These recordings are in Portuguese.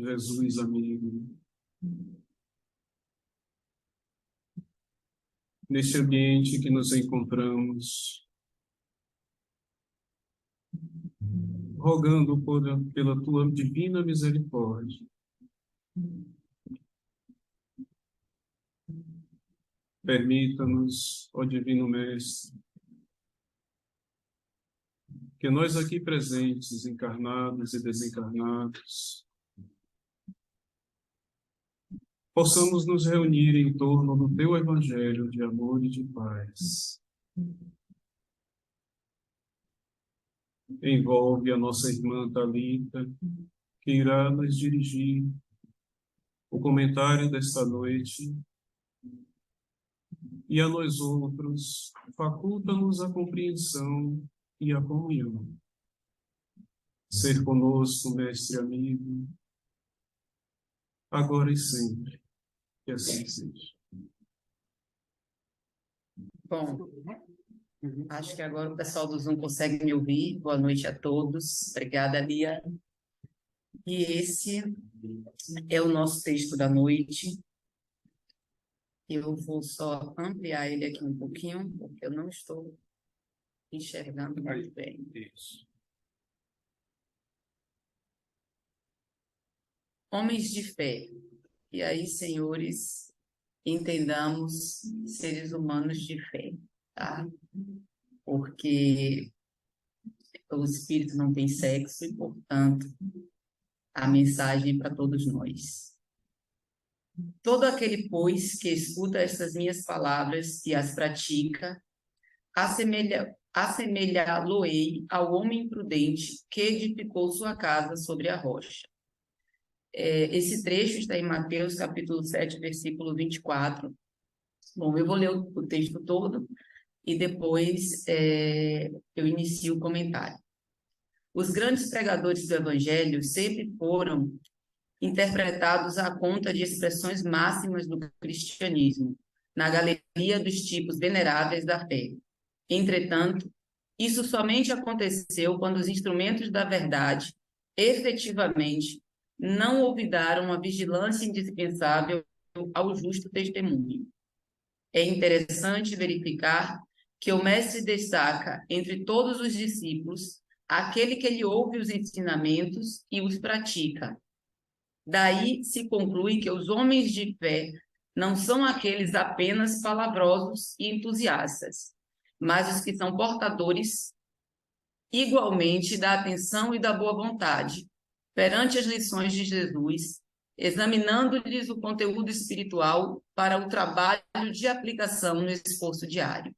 Jesus, amigo. Neste ambiente que nos encontramos, rogando pela tua divina misericórdia, permita-nos, ó Divino Mestre, que nós aqui presentes, encarnados e desencarnados, possamos nos reunir em torno do teu Evangelho de amor e de paz. Envolve a nossa irmã Thalita, que irá nos dirigir o comentário desta noite, e a nós outros, faculta-nos a compreensão e a comunhão. Ser conosco, mestre amigo, agora e sempre, que assim seja. Bom, acho que agora o pessoal do Zoom consegue me ouvir. Boa noite a todos. Obrigada, Lia. E esse é o nosso texto da noite. Eu vou só ampliar ele aqui um pouquinho, porque eu não estou enxergando muito bem. Isso. Homens de fé. E aí, senhores, entendamos seres humanos de fé, tá? Porque o espírito não tem sexo e, portanto, a mensagem para todos nós. Todo aquele, pois, que escuta estas minhas palavras e as pratica, assemelhá-lo-ei ao homem prudente que edificou sua casa sobre a rocha. Esse trecho está em Mateus, capítulo 7, versículo 24. Bom, eu vou ler o texto todo e depois eu inicio o comentário. Os grandes pregadores do Evangelho sempre foram interpretados à conta de expressões máximas do cristianismo, na galeria dos tipos veneráveis da fé. Entretanto, isso somente aconteceu quando os instrumentos da verdade, efetivamente, não olvidaram a vigilância indispensável ao justo testemunho. É interessante verificar que o mestre destaca, entre todos os discípulos, aquele que lhe ouve os ensinamentos e os pratica. Daí se conclui que os homens de fé não são aqueles apenas palavrosos e entusiastas, mas os que são portadores igualmente da atenção e da boa vontade perante as lições de Jesus, examinando-lhes o conteúdo espiritual para o trabalho de aplicação no esforço diário.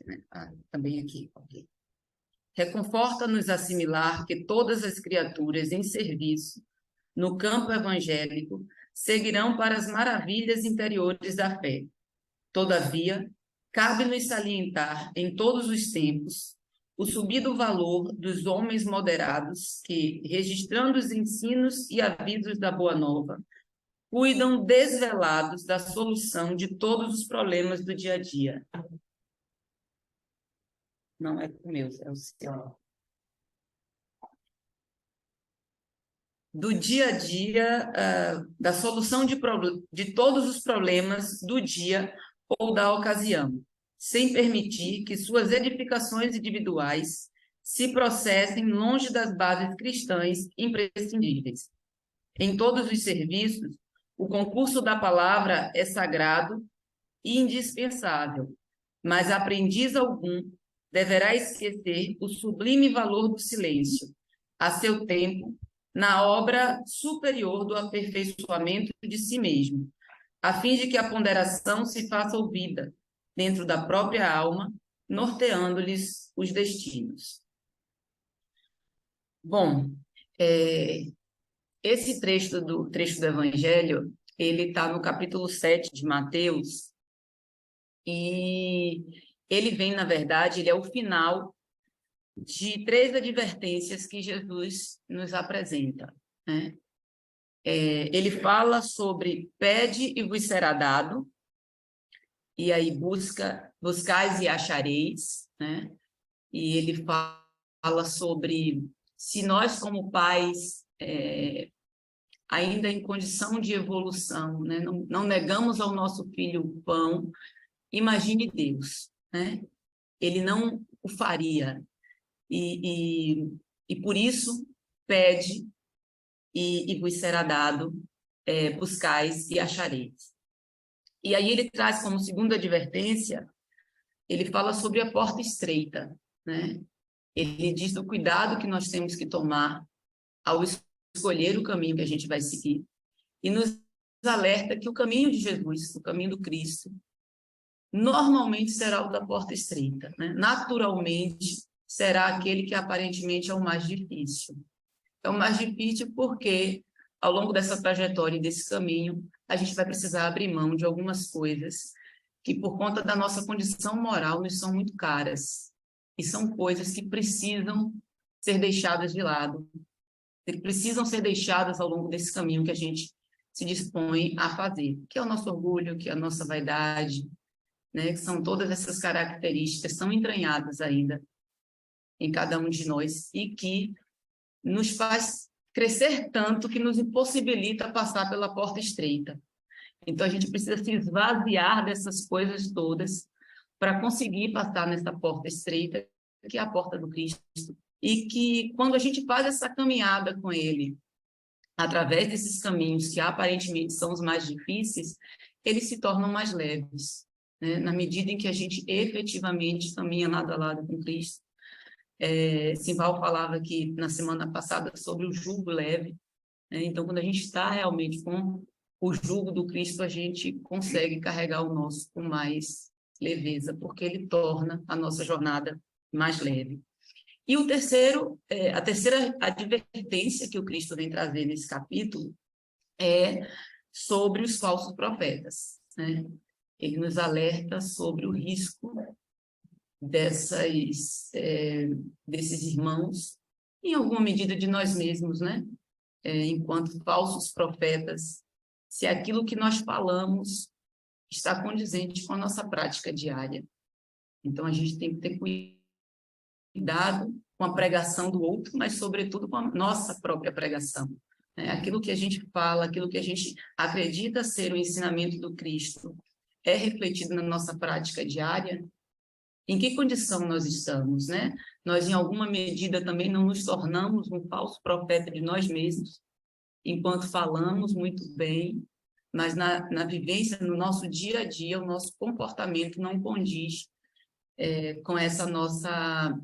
Né? Também aqui, ok. Reconforta-nos assimilar que todas as criaturas em serviço no campo evangélico seguirão para as maravilhas interiores da fé. Todavia, cabe-nos salientar em todos os tempos o subido valor dos homens moderados que, registrando os ensinos e avisos da Boa Nova, cuidam desvelados da solução de todos os problemas do dia a dia. Não é o meu, é o seu. Do dia a dia, da solução de todos os problemas do dia ou da ocasião, sem permitir que suas edificações individuais se processem longe das bases cristãs imprescindíveis. Em todos os serviços, o concurso da palavra é sagrado e indispensável, mas aprendiz algum deverá esquecer o sublime valor do silêncio, a seu tempo, na obra superior do aperfeiçoamento de si mesmo, a fim de que a ponderação se faça ouvida dentro da própria alma, norteando-lhes os destinos. Bom, esse trecho do Evangelho, ele está no capítulo 7 de Mateus, e ele vem, na verdade, ele é o final de 3 advertências que Jesus nos apresenta, né? Ele fala sobre pede e vos será dado, e aí buscais e achareis, né? e ele fala sobre se nós, como pais, ainda em condição de evolução, né, não negamos ao nosso filho o pão, imagine Deus, né? Ele não o faria. E por isso, pede e vos será dado, buscais e achareis. E aí ele traz como segunda advertência, ele fala sobre a porta estreita, né? Ele diz do cuidado que nós temos que tomar ao escolher o caminho que a gente vai seguir. E nos alerta que o caminho de Jesus, o caminho do Cristo, normalmente será o da porta estreita, né? Naturalmente, será aquele que aparentemente é o mais difícil. É o mais difícil porque, ao longo dessa trajetória e desse caminho, a gente vai precisar abrir mão de algumas coisas que, por conta da nossa condição moral, nos são muito caras. E são coisas que precisam ser deixadas de lado, que precisam ser deixadas ao longo desse caminho que a gente se dispõe a fazer, que é o nosso orgulho, que é a nossa vaidade, né? Que são todas essas características, são entranhadas ainda em cada um de nós e que nos faz crescer tanto que nos impossibilita passar pela porta estreita. Então, a gente precisa se esvaziar dessas coisas todas para conseguir passar nessa porta estreita, que é a porta do Cristo. E que, quando a gente faz essa caminhada com Ele, através desses caminhos que aparentemente são os mais difíceis, eles se tornam mais leves, né? Na medida em que a gente efetivamente caminha lado a lado com Cristo. Simval falava aqui na semana passada sobre o jugo leve, né? Então, quando a gente está realmente com o jugo do Cristo, a gente consegue carregar o nosso com mais leveza, porque ele torna a nossa jornada mais leve. E o terceiro, a terceira advertência que o Cristo vem trazer nesse capítulo é sobre os falsos profetas, né? Ele nos alerta sobre o risco desses irmãos, em alguma medida de nós mesmos, né? Enquanto falsos profetas, se aquilo que nós falamos está condizente com a nossa prática diária. Então, a gente tem que ter cuidado com a pregação do outro, mas, sobretudo, com a nossa própria pregação. Aquilo que a gente fala, aquilo que a gente acredita ser o ensinamento do Cristo, é refletido na nossa prática diária? Em que condição nós estamos, né? Nós, em alguma medida, também não nos tornamos um falso profeta de nós mesmos, enquanto falamos muito bem, mas na vivência, no nosso dia a dia, o nosso comportamento não condiz com essa nossa...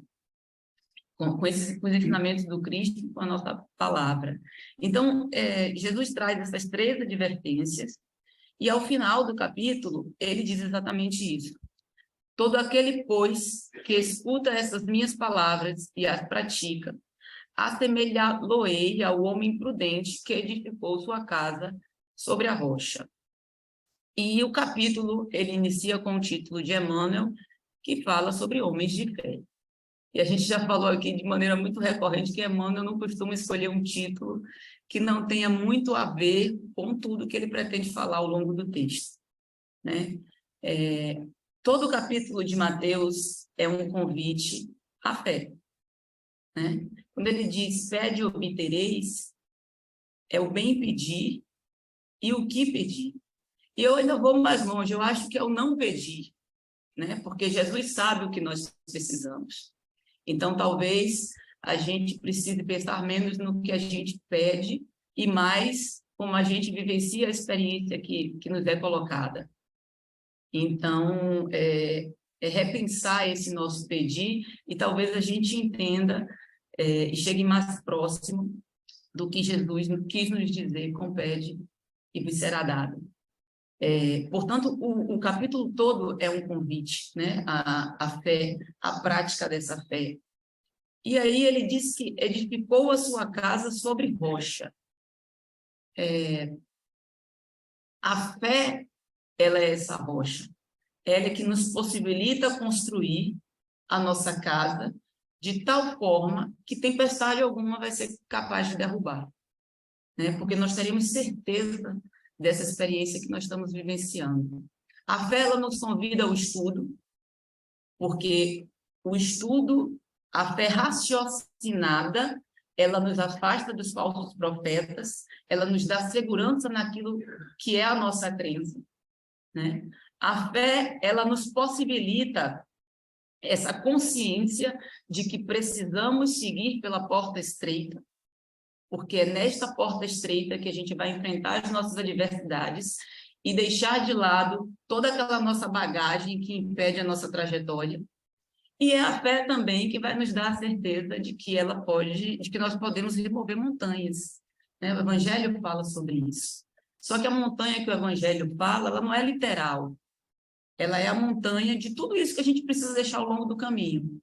com esses ensinamentos do Cristo, com a nossa palavra. Então, Jesus traz essas 3 advertências, e ao final do capítulo, ele diz exatamente isso. Todo aquele, pois, que escuta essas minhas palavras e as pratica, assemelhá-lo-ei ao homem prudente que edificou sua casa sobre a rocha. E o capítulo, ele inicia com o título de Emmanuel, que fala sobre homens de fé. E a gente já falou aqui de maneira muito recorrente que Emmanuel não costuma escolher um título que não tenha muito a ver com tudo que ele pretende falar ao longo do texto, né? Todo o capítulo de Mateus é um convite à fé, né? Quando ele diz, pede e obtereis, é o bem pedir e o que pedir. E eu ainda vou mais longe, eu acho que é o não pedir, né? Porque Jesus sabe o que nós precisamos. Então, talvez a gente precise pensar menos no que a gente pede e mais como a gente vivencia a experiência que nos é colocada. Então, repensar esse nosso pedir e talvez a gente entenda e chegue mais próximo do que Jesus quis nos dizer com pede e vos será dado. Portanto, o capítulo todo é um convite, né? A fé, a prática dessa fé. E aí ele diz que edificou a sua casa sobre rocha. A fé, ela é essa rocha. Ela é que nos possibilita construir a nossa casa de tal forma que tempestade alguma vai ser capaz de derrubar, né? Porque nós teremos certeza dessa experiência que nós estamos vivenciando. A fé, ela nos convida ao estudo, porque o estudo, a fé raciocinada, ela nos afasta dos falsos profetas, ela nos dá segurança naquilo que é a nossa crença, né? A fé, ela nos possibilita essa consciência de que precisamos seguir pela porta estreita, porque é nesta porta estreita que a gente vai enfrentar as nossas adversidades e deixar de lado toda aquela nossa bagagem que impede a nossa trajetória. E é a fé também que vai nos dar a certeza de que de que nós podemos remover montanhas, né? O Evangelho fala sobre isso. Só que a montanha que o Evangelho fala, ela não é literal. Ela é a montanha de tudo isso que a gente precisa deixar ao longo do caminho.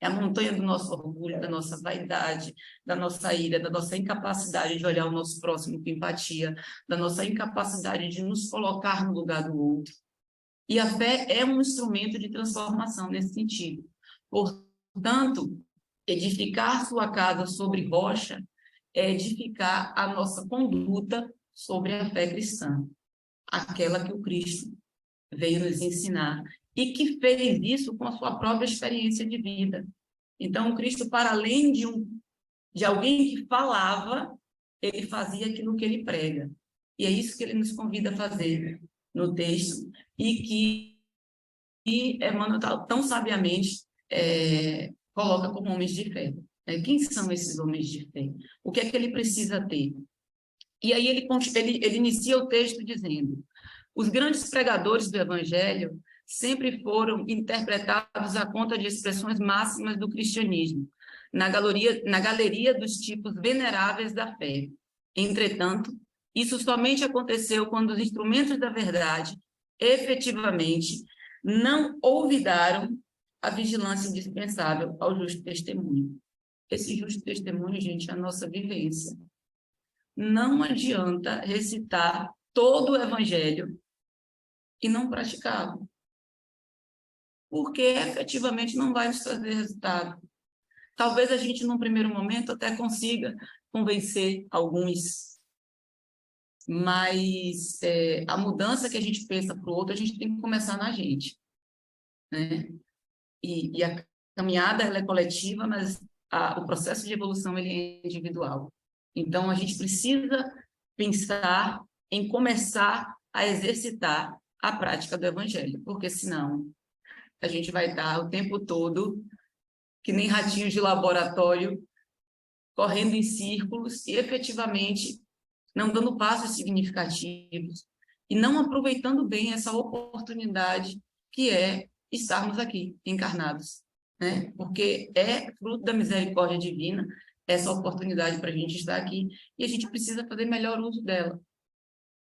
É a montanha do nosso orgulho, da nossa vaidade, da nossa ira, da nossa incapacidade de olhar o nosso próximo com empatia, da nossa incapacidade de nos colocar no lugar do outro. E a fé é um instrumento de transformação nesse sentido. Portanto, edificar sua casa sobre rocha é edificar a nossa conduta sobre a fé cristã, aquela que o Cristo veio nos ensinar e que fez isso com a sua própria experiência de vida. Então, o Cristo, para além de alguém que falava, ele fazia aquilo que ele prega. E é isso que ele nos convida a fazer no texto, e Emmanuel tão sabiamente coloca como homens de fé. Quem são esses homens de fé? O que é que ele precisa ter? E aí ele inicia o texto dizendo: os grandes pregadores do Evangelho sempre foram interpretados à conta de expressões máximas do cristianismo, na galeria dos tipos veneráveis da fé. Entretanto, isso somente aconteceu quando os instrumentos da verdade, efetivamente, não olvidaram a vigilância indispensável ao justo testemunho. Esse justo testemunho, gente, é a nossa vivência. Não adianta recitar todo o Evangelho e não praticá-lo, porque efetivamente não vai nos trazer resultado. Talvez a gente, num primeiro momento, até consiga convencer alguns, mas a mudança que a gente pensa para o outro, a gente tem que começar na gente, né? E a caminhada, ela é coletiva, mas o processo de evolução, ele é individual. Então, a gente precisa pensar em começar a exercitar a prática do Evangelho, porque senão a gente vai estar o tempo todo que nem ratinhos de laboratório, correndo em círculos e efetivamente não dando passos significativos e não aproveitando bem essa oportunidade que é estarmos aqui, encarnados, né? Porque é fruto da misericórdia divina essa oportunidade para a gente estar aqui e a gente precisa fazer melhor uso dela.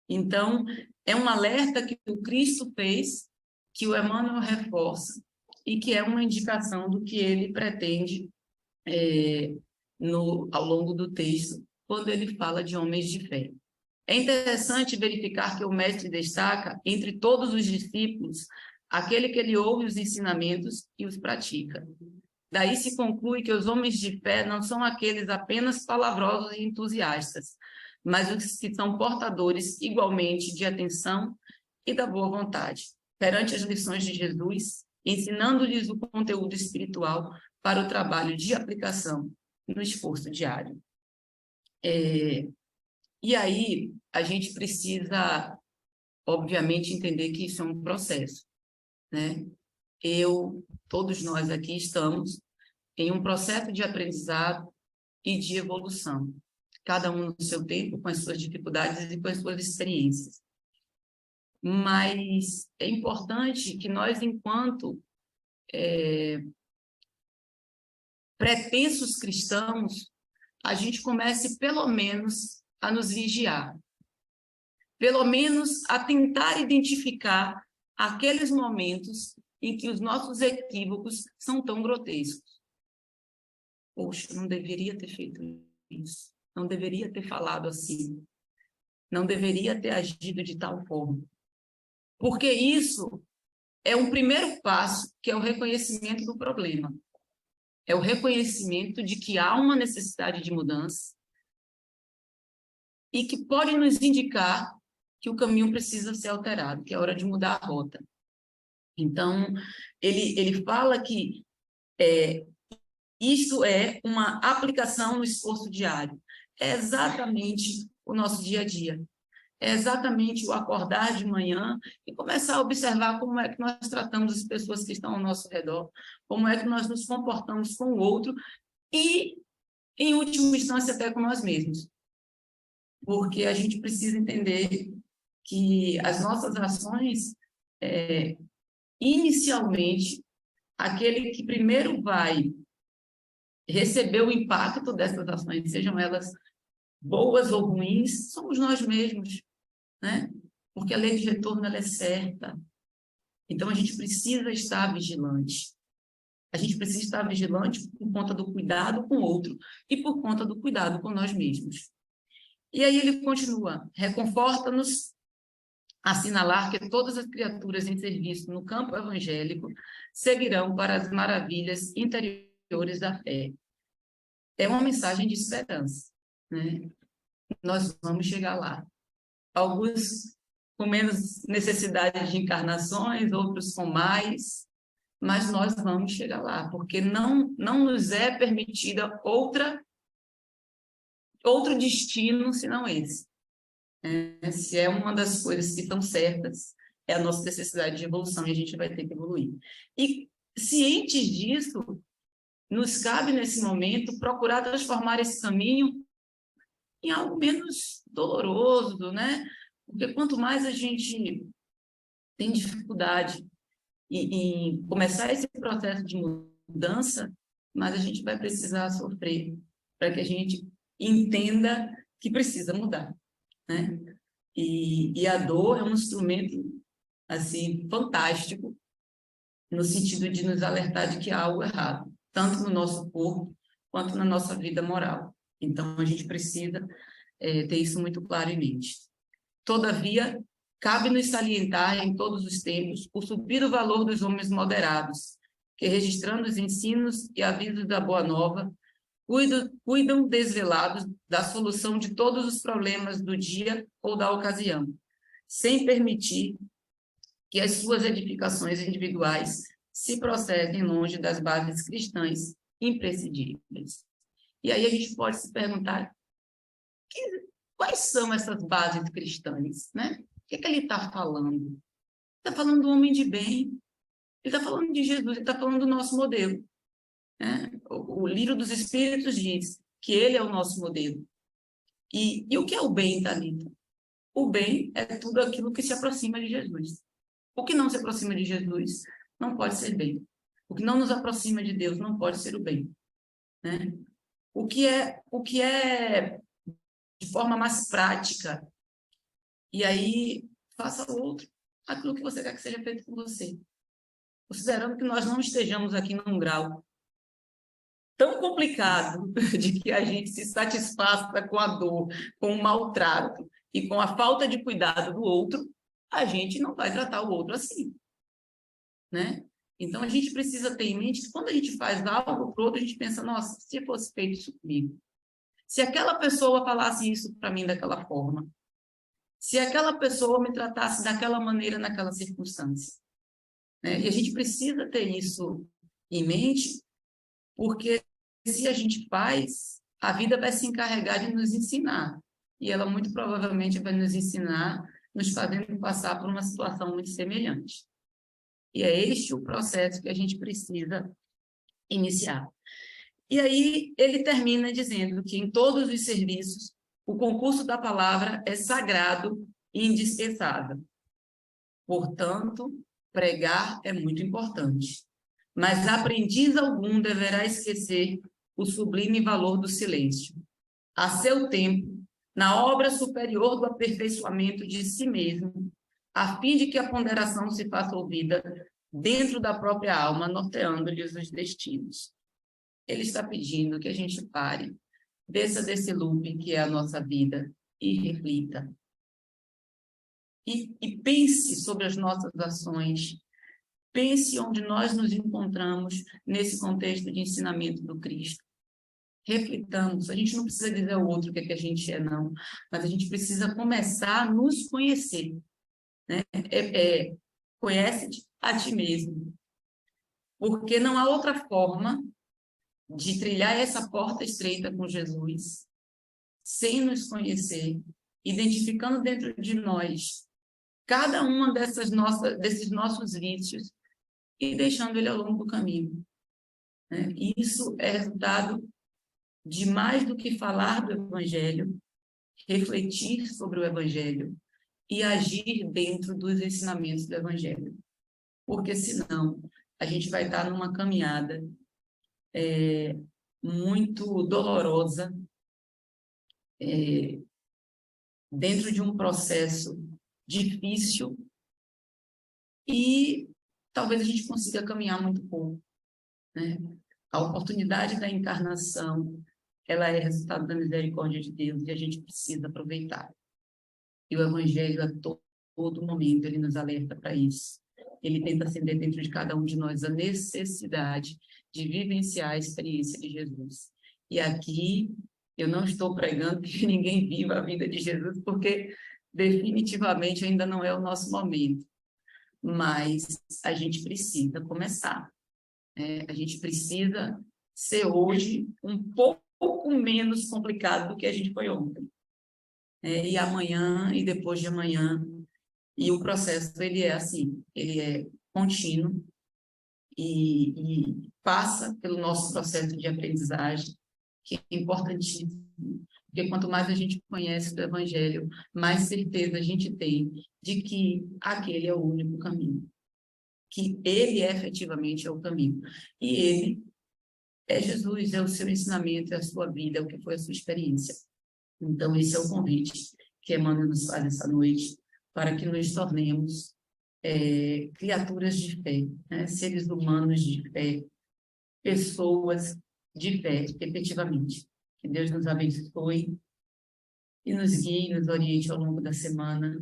Então, é um alerta que o Cristo fez, que o Emmanuel reforça, e que é uma indicação do que ele pretende ao longo do texto, quando ele fala de homens de fé. É interessante verificar que o mestre destaca, entre todos os discípulos, aquele que ele ouve os ensinamentos e os pratica. Daí se conclui que os homens de fé não são aqueles apenas palavrosos e entusiastas, mas os que são portadores igualmente de atenção e da boa vontade, perante as lições de Jesus, ensinando-lhes o conteúdo espiritual para o trabalho de aplicação no esforço diário. E aí, a gente precisa, obviamente, entender que isso é um processo, né? Todos nós aqui estamos em um processo de aprendizado e de evolução, cada um no seu tempo, com as suas dificuldades e com as suas experiências. Mas é importante que nós, enquanto pretensos cristãos, a gente comece, pelo menos, a nos vigiar, pelo menos a tentar identificar aqueles momentos em que os nossos equívocos são tão grotescos. Poxa, não deveria ter feito isso, não deveria ter falado assim, não deveria ter agido de tal forma. Porque isso é um primeiro passo, que é o reconhecimento do problema. É o reconhecimento de que há uma necessidade de mudança e que pode nos indicar que o caminho precisa ser alterado, que é hora de mudar a rota. Então, ele fala que Isto é uma aplicação no esforço diário. É exatamente o nosso dia a dia. É exatamente o acordar de manhã e começar a observar como é que nós tratamos as pessoas que estão ao nosso redor, como é que nós nos comportamos com o outro e, em última instância, até com nós mesmos. Porque a gente precisa entender que as nossas ações, inicialmente, aquele que primeiro vai receber o impacto dessas ações, sejam elas boas ou ruins, somos nós mesmos, né? Porque a lei de retorno ela é certa. Então, a gente precisa estar vigilante. A gente precisa estar vigilante por conta do cuidado com o outro e por conta do cuidado com nós mesmos. E aí ele continua, reconforta-nos assinalar que todas as criaturas em serviço no campo evangélico seguirão para as maravilhas interiores da fé. É uma mensagem de esperança, né? Nós vamos chegar lá. Alguns com menos necessidade de encarnações, outros com mais, mas nós vamos chegar lá, porque não nos é permitida outro destino senão esse. Se é uma das coisas que estão certas, é a nossa necessidade de evolução e a gente vai ter que evoluir. E, cientes disso, nos cabe, nesse momento, procurar transformar esse caminho em algo menos doloroso, né? Porque quanto mais a gente tem dificuldade em começar esse processo de mudança, mais a gente vai precisar sofrer para que a gente entenda que precisa mudar, né? E a dor é um instrumento, assim, fantástico, no sentido de nos alertar de que há algo errado, tanto no nosso corpo quanto na nossa vida moral. Então, a gente precisa ter isso muito claro em mente. Todavia, cabe-nos salientar em todos os tempos o subido valor dos homens moderados, que, registrando os ensinos e avisos da Boa Nova, cuidam desvelados da solução de todos os problemas do dia ou da ocasião, sem permitir que as suas edificações individuais se processem longe das bases cristãs imprescindíveis. E aí a gente pode se perguntar quais são essas bases cristãs, né? O que ele está falando? Ele está falando do homem de bem, ele está falando de Jesus, ele está falando do nosso modelo. Né? O livro dos Espíritos diz que ele é o nosso modelo. E o que é o bem, Thalita? O bem é tudo aquilo que se aproxima de Jesus. O que não se aproxima de Jesus não pode ser bem. O que não nos aproxima de Deus não pode ser o bem. Né? O que é de forma mais prática. E aí, faça ao outro aquilo que você quer que seja feito por você. Considerando que nós não estejamos aqui num grau tão complicado de que a gente se satisfaça com a dor, com o maltrato e com a falta de cuidado do outro, a gente não vai tratar o outro assim, né? Então, a gente precisa ter em mente que quando a gente faz algo para o outro, a gente pensa, nossa, se fosse feito isso comigo, se aquela pessoa falasse isso para mim daquela forma, se aquela pessoa me tratasse daquela maneira naquela circunstância, né? E a gente precisa ter isso em mente, porque se a gente faz, a vida vai se encarregar de nos ensinar. E ela muito provavelmente vai nos ensinar, nos fazendo passar por uma situação muito semelhante. E é este o processo que a gente precisa iniciar. E aí ele termina dizendo que em todos os serviços, o concurso da palavra é sagrado e indispensável. Portanto, pregar é muito importante. Mas aprendiz algum deverá esquecer o sublime valor do silêncio. A seu tempo, na obra superior do aperfeiçoamento de si mesmo, a fim de que a ponderação se faça ouvida dentro da própria alma, norteando-lhes os destinos. Ele está pedindo que a gente pare, desça desse loop que é a nossa vida e reflita. E pense sobre as nossas ações, pense onde nós nos encontramos nesse contexto de ensinamento do Cristo. Reflitamos, a gente não precisa dizer ao outro o que a gente é, não, mas a gente precisa começar a nos conhecer. Né? Conhece-te a ti mesmo. porque não há outra forma de trilhar essa porta estreita com Jesus sem nos conhecer, identificando dentro de nós cada uma desses nossos vícios e deixando ele ao longo do caminho, né? Isso é resultado de mais do que falar do Evangelho, refletir sobre o Evangelho e agir dentro dos ensinamentos do Evangelho. Porque senão a gente vai estar numa caminhada muito dolorosa, dentro de um processo difícil, e talvez a gente consiga caminhar muito pouco, né? A oportunidade da encarnação, ela é resultado da misericórdia de Deus e a gente precisa aproveitar. E o Evangelho, a todo momento, ele nos alerta para isso. Ele tenta acender dentro de cada um de nós a necessidade de vivenciar a experiência de Jesus. E aqui, eu não estou pregando que ninguém viva a vida de Jesus, porque definitivamente ainda não é o nosso momento. Mas a gente precisa começar. A gente precisa ser hoje um pouco menos complicado do que a gente foi ontem. E amanhã, e depois de amanhã. E o processo, ele é assim, ele é contínuo e passa pelo nosso processo de aprendizagem, que é importantíssimo. Porque quanto mais a gente conhece do Evangelho, mais certeza a gente tem de que aquele é o único caminho. Que ele efetivamente é o caminho. E ele é Jesus, é o seu ensinamento, é a sua vida, é o que foi a sua experiência. Então, esse é o convite que Emmanuel nos faz essa noite, para que nos tornemos criaturas de fé, né? Seres humanos de fé, pessoas de fé, efetivamente. Que Deus nos abençoe e nos guie, nos oriente ao longo da semana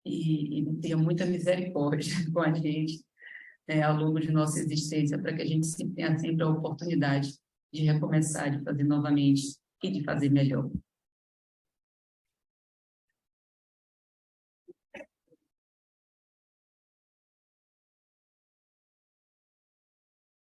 e tenha muita misericórdia com a gente, ao longo de nossa existência, para que a gente tenha sempre a oportunidade de recomeçar, de fazer novamente e de fazer melhor.